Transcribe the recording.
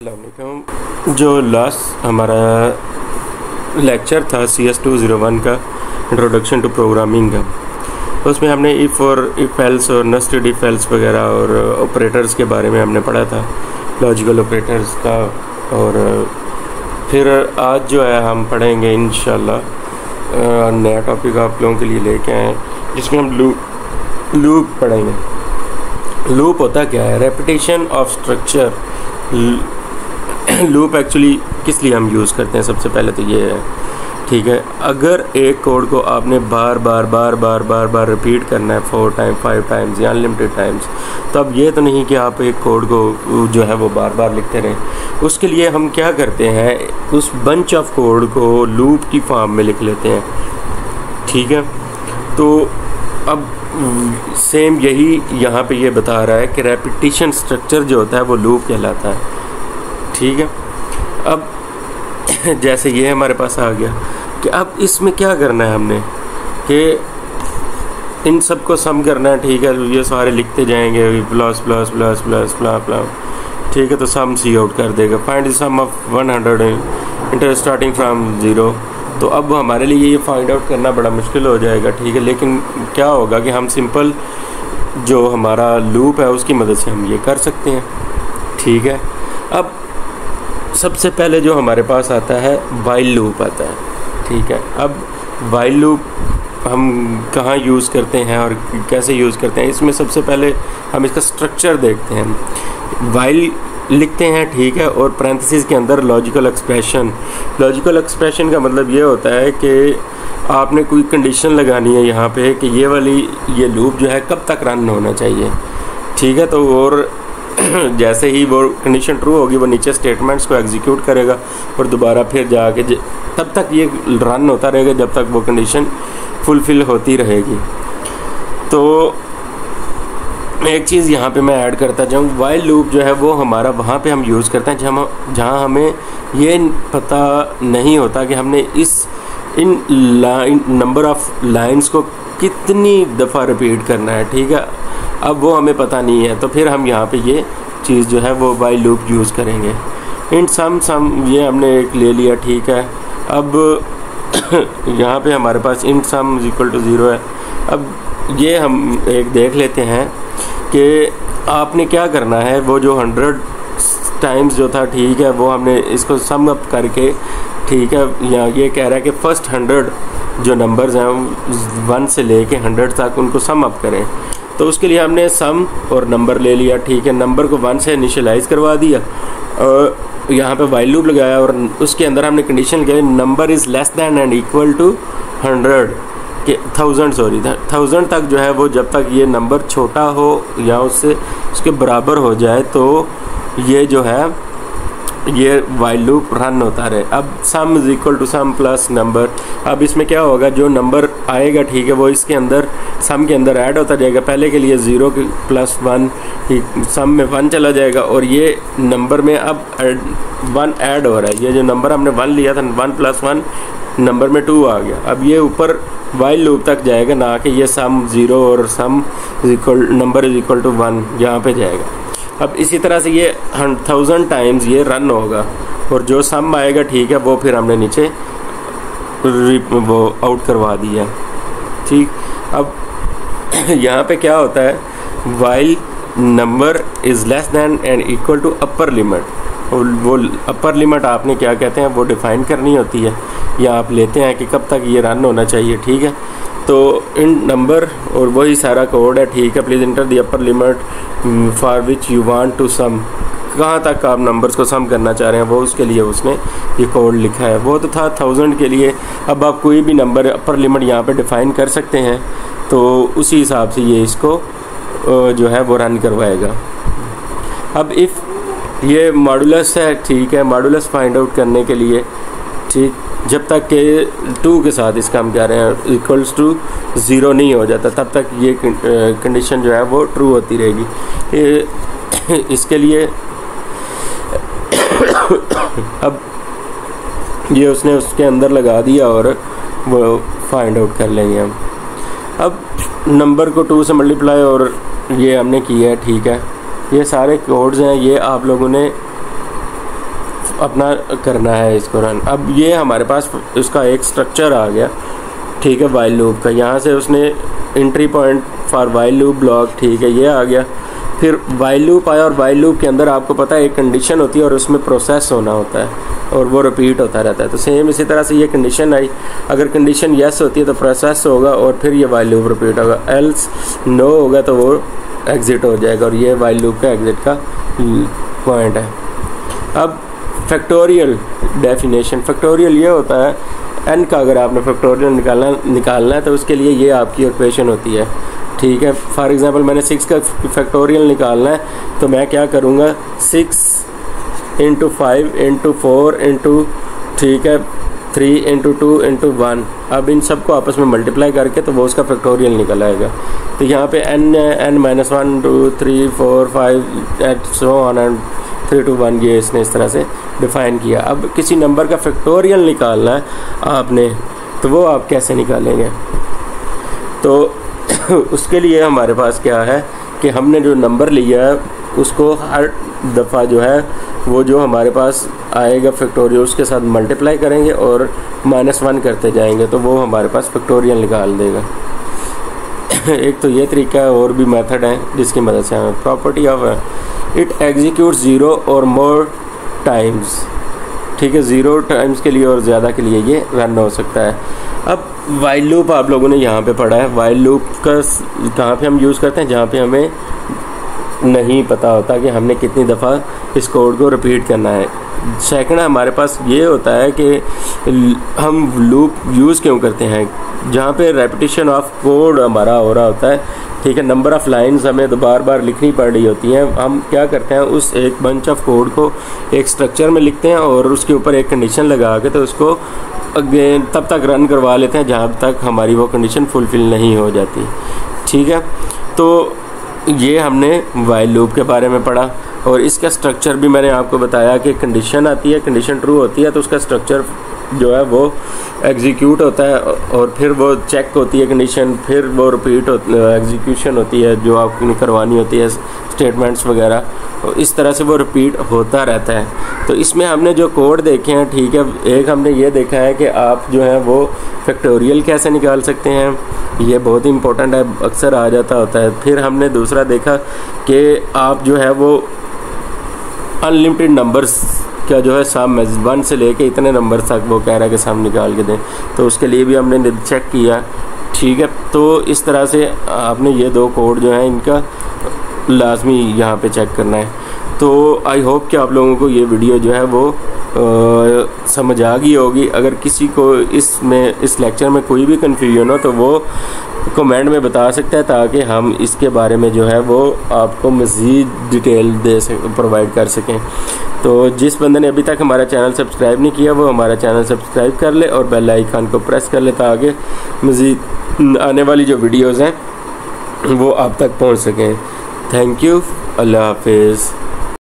अस्सलामुअलैकुम। जो लास्ट हमारा लेक्चर था CS201 का इंट्रोडक्शन टू प्रोग्रामिंग का, उसमें हमने इफ़ और इफ़ एल्स और नेस्टेड इफ़ एल्स वगैरह और ऑपरेटर्स के बारे में हमने पढ़ा था, लॉजिकल ऑपरेटर्स का। और फिर आज जो है हम पढ़ेंगे इंशाल्लाह नया टॉपिक आप लोगों के लिए लेके आए, जिसमें हम लूप पढ़ेंगे। लूप होता क्या है? Repetition of structure. Loop actually किस लिए हम यूज़ करते हैं? सबसे पहले तो ये है, ठीक है, अगर एक कोड को आपने बार बार रिपीट करना है 4 टाइम 5 टाइम्स या अनलिमिटेड टाइम्स, तो अब ये तो नहीं कि आप एक कोड को जो है वो बार बार लिखते रहें। उसके लिए हम क्या करते हैं, उस बंच ऑफ कोड को लूप की फॉर्म में लिख लेते हैं, ठीक है। तो अब सेम यही यहाँ पे ये बता रहा है कि रेपिटेशन स्ट्रक्चर जो होता है वो लूप कहलाता है, ठीक है। अब जैसे ये हमारे पास आ गया कि अब इसमें क्या करना है हमने कि इन सब को सम करना है, ठीक है। ये सारे लिखते जाएंगे plus plus plus plus plus plus, ठीक है। तो सम सी आउट कर देगा, find the sum of 100 inter starting from 0। तो अब हमारे लिए ये फाइंड आउट करना बड़ा मुश्किल हो जाएगा, ठीक है। लेकिन क्या होगा कि हम सिंपल जो हमारा लूप है उसकी मदद से हम ये कर सकते हैं, ठीक है। अब सबसे पहले जो हमारे पास आता है वाइल लूप आता है, ठीक है। अब वाइल लूप हम कहाँ यूज़ करते हैं और कैसे यूज़ करते हैं, इसमें सबसे पहले हम इसका स्ट्रक्चर देखते हैं। वाइल लिखते हैं, ठीक है, और पैरेंथेसिस के अंदर लॉजिकल एक्सप्रेशन। लॉजिकल एक्सप्रेशन का मतलब ये होता है कि आपने कोई कंडीशन लगानी है यहाँ पे कि ये लूप जो है कब तक रन होना चाहिए, ठीक है। तो और जैसे ही वो कंडीशन ट्रू होगी वो नीचे स्टेटमेंट्स को एग्जीक्यूट करेगा और दोबारा फिर जाके तब तक ये रन होता रहेगा जब तक वो कंडीशन फुलफ़िल होती रहेगी। तो एक चीज़ यहाँ पे मैं ऐड करता जाऊँ, वाइल लूप जो है वो हमारा वहाँ पे हम यूज़ करते हैं जहाँ हमें ये पता नहीं होता कि हमने इन नंबर ऑफ़ लाइंस को कितनी दफ़ा रिपीट करना है, ठीक है। अब वो हमें पता नहीं है, तो फिर हम यहाँ पे ये चीज़ जो है वो वाइल लूप यूज़ करेंगे। इन सम ये हमने एक ले लिया, ठीक है। अब यहाँ पे हमारे पास इन सम इज इक्वल टू 0 है। अब ये हम एक देख लेते हैं कि आपने क्या करना है, वो जो 100 टाइम्स जो था, ठीक है, वो हमने इसको सम अप करके, ठीक है, यहाँ ये कह रहा है कि फर्स्ट 100 जो नंबर्स हैं 1 से लेके 100 तक उनको सम अप करें। तो उसके लिए हमने सम और नंबर ले लिया, ठीक है। नंबर को 1 से इनिशियलाइज़ करवा दिया और यहाँ पे वाइल लूप लगाया और उसके अंदर हमने कंडीशन लगाई number is less than and equal to 100 के 1000 तक जो है वो जब तक ये नंबर छोटा हो या उसके बराबर हो जाए तो ये जो है ये वाइल लूप रन होता रहे। अब sum is equal to sum plus number. अब इसमें क्या होगा, जो नंबर आएगा, ठीक है, वो इसके अंदर सम के अंदर ऐड होता जाएगा। पहले के लिए 0 प्लस 1, सम में 1 चला जाएगा और ये नंबर में अब 1 ऐड हो रहा है। ये जो नंबर हमने 1 लिया था, 1 प्लस 1 नंबर में 2 आ गया। अब ये ऊपर वाइल लूप तक जाएगा, ना कि ये सम 0 और सम नंबर इज इक्वल टू 1 यहाँ पे जाएगा। अब इसी तरह से ये 1000 टाइम्स ये रन होगा और जो सम आएगा, ठीक है, वो फिर हमने नीचे वो आउट करवा दिया, ठीक। अब यहाँ पे क्या होता है, while number is less than and equal to upper limit. वो अपर लिमिट आपने क्या कहते हैं वो डिफ़ाइन करनी होती है, या आप लेते हैं कि कब तक ये रन होना चाहिए, ठीक है। तो इन नंबर और वही सारा कोड है, ठीक है। Please enter the upper limit for which you want to sum. कहाँ तक आप नंबर्स को सम करना चाह रहे हैं वो उसके लिए उसने ये कोड लिखा है। वो तो था 1000 के लिए। अब आप कोई भी नंबर अपर लिमिट यहाँ पे डिफ़ाइन कर सकते हैं, तो उसी हिसाब से ये इसको जो है वो रन करवाएगा। अब इफ़ ये मॉडुलस है, ठीक है, मॉडुलस फाइंड आउट करने के लिए, ठीक, जब तक के 2 के साथ इसका हम कह रहे हैं इक्वल्स टू 0 नहीं हो जाता तब तक ये कंडीशन जो है वो ट्रू होती रहेगी। इसके लिए अब ये उसने उसके अंदर लगा दिया और वो फाइंड आउट कर लेंगे हम। अब नंबर को 2 से मल्टीप्लाई और ये हमने किया है, ठीक है। ये सारे कोड्स हैं, ये आप लोगों ने अपना करना है इसको रन। अब ये हमारे पास इसका एक स्ट्रक्चर आ गया, ठीक है, वाइल लूप का। यहाँ से उसने entry point for while loop block, ठीक है, ये आ गया। फिर वाइल लूप आया और वाइल लूप के अंदर आपको पता है एक कंडीशन होती है और उसमें प्रोसेस होना होता है और वो रिपीट होता रहता है। तो सेम इसी तरह से ये कंडीशन आई, अगर कंडीशन येस होती है तो प्रोसेस होगा और फिर ये वाइल लूप रिपीट होगा, एल्स नो होगा तो वो एग्ज़िट हो जाएगा। और ये वाइल लूप का एग्ज़िट का पॉइंट है। अब फैक्टोरियल डेफिनेशन, फैक्टोरियल ये होता है n का अगर आपने फैक्टोरियल निकालना है तो उसके लिए ये आपकी इक्वेशन होती है, ठीक है। फॉर एग्जांपल मैंने 6 का फैक्टोरियल निकालना है तो मैं क्या करूँगा, 6 × 5 × 4 × ठीक है 3 × 2 × 1। अब इन सब को आपस में मल्टीप्लाई करके तो वो उसका फैक्टोरियल निकल आएगा। तो यहाँ पे n-1 2 3 4 5 eight so on and 3 to 1 ये इसने इस तरह से डिफ़ाइन किया। अब किसी नंबर का फैक्टोरियल निकालना है आपने तो वो आप कैसे निकालेंगे, तो उसके लिए हमारे पास क्या है कि हमने जो नंबर लिया है उसको हर दफ़ा जो है वो जो हमारे पास आएगा फैक्टोरियल उसके साथ मल्टीप्लाई करेंगे और -1 करते जाएंगे तो वो हमारे पास फैक्टोरियल निकाल देगा। एक तो ये तरीका है, और भी मेथड है जिसकी मदद से हमें प्रॉपर्टी ऑफ इट एग्जीक्यूट 0 और मोर टाइम्स, ठीक है, 0 टाइम्स के लिए और ज़्यादा के लिए ये रन हो सकता है। अब वाइल लूप आप लोगों ने यहाँ पे पढ़ा है, वाइल लूप का कहाँ पे हम यूज़ करते हैं, जहाँ पे हमें नहीं पता होता कि हमने कितनी दफ़ा इस कोड को रिपीट करना है। सेकंड हमारे पास ये होता है कि हम लूप यूज़ क्यों करते हैं, जहाँ पे रेपिटेशन ऑफ कोड हमारा हो रहा होता है, ठीक है, नंबर ऑफ़ लाइंस हमें बार बार लिखनी पड़ रही होती हैं। हम क्या करते हैं, उस एक बंच ऑफ कोड को एक स्ट्रक्चर में लिखते हैं और उसके ऊपर एक कंडीशन लगा के तो उसको अगेन तब तक रन करवा लेते हैं जहाँ तक हमारी वो कंडीशन फुलफ़िल नहीं हो जाती, ठीक है। तो ये हमने वाइल लूप के बारे में पढ़ा और इसका स्ट्रक्चर भी मैंने आपको बताया कि कंडीशन आती है, कंडीशन ट्रू होती है तो उसका स्ट्रक्चर जो है वो एग्जीक्यूट होता है और फिर वो चेक होती है कंडीशन, फिर वो रिपीट एग्जीक्यूशन होती है जो आपको करवानी होती है स्टेटमेंट्स वगैरह, तो इस तरह से वो रिपीट होता रहता है। तो इसमें हमने जो कोड देखे हैं, ठीक है, एक हमने ये देखा है कि आप जो है वो फैक्टोरियल कैसे निकाल सकते हैं, ये बहुत ही इंपॉर्टेंट है, अक्सर आ जाता होता है। फिर हमने दूसरा देखा कि आप जो है वो अनलिमिटेड नंबर्स का जो है सम 1 से लेके इतने नंबर तक वो कह रहा है कि सम निकाल के दें, तो उसके लिए भी हमने चेक किया, ठीक है। तो इस तरह से आपने ये 2 कोड जो है इनका लाजमी यहाँ पे चेक करना है। तो आई होप कि आप लोगों को ये वीडियो जो है वो समझ आ गई होगी। अगर किसी को इस लेक्चर में कोई भी कन्फ्यूजन हो तो वो कमेंट में बता सकता है ताकि हम इसके बारे में जो है वो आपको मज़ीद डिटेल प्रोवाइड कर सकें। तो जिस बंदे ने अभी तक हमारा चैनल सब्सक्राइब नहीं किया वो हमारा चैनल सब्सक्राइब कर ले और बेल आइकन को प्रेस कर ले ताकि मज़ीद आने वाली जो वीडियोज़ हैं वो आप तक पहुंच सकें। थैंक यू, अल्लाह हाफिज़।